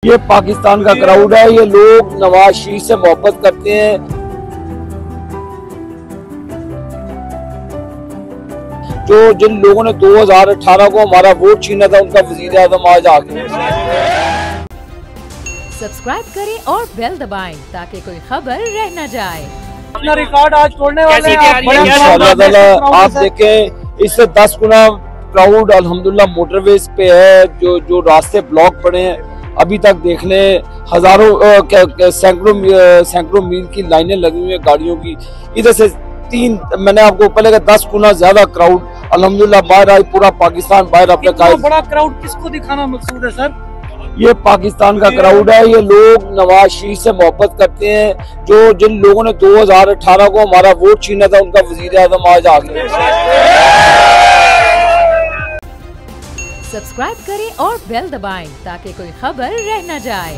ये पाकिस्तान का क्राउड है। ये लोग नवाज शरीफ से मोहब्बत करते हैं। जो जिन लोगों ने 2018 को हमारा वोट छीना था, उनका वजीर आज़म आज आ गया। सब्सक्राइब करें और बेल दबाएं ताकि कोई खबर रह न जाए। अपना रिकॉर्ड आज तोड़ने वाले हैं। आप देखें, इससे 10 गुना क्राउड अल्हम्दुलिल्लाह मोटरवेज पे है। जो रास्ते ब्लॉक पड़े हैं, अभी तक देख लें हजारों सैकड़ों मील की लाइनें लगी हुई है गाड़ियों की। इधर से मैंने आपको पहले का 10 गुना ज्यादा क्राउड अल्हम्दुलिल्लाह बाहर आई। पूरा पाकिस्तान बाहर अपने बड़ा क्राउड किसको दिखाना मकसूद है सर? ये पाकिस्तान का क्राउड है। ये लोग नवाज शरीफ से मोहब्बत करते हैं। जो जिन लोगों ने 2018 को हमारा वोट छीना था, उनका वजीर आज़म आज आ गया। सब्सक्राइब करें और बेल दबाएं ताकि कोई खबर रह न जाए।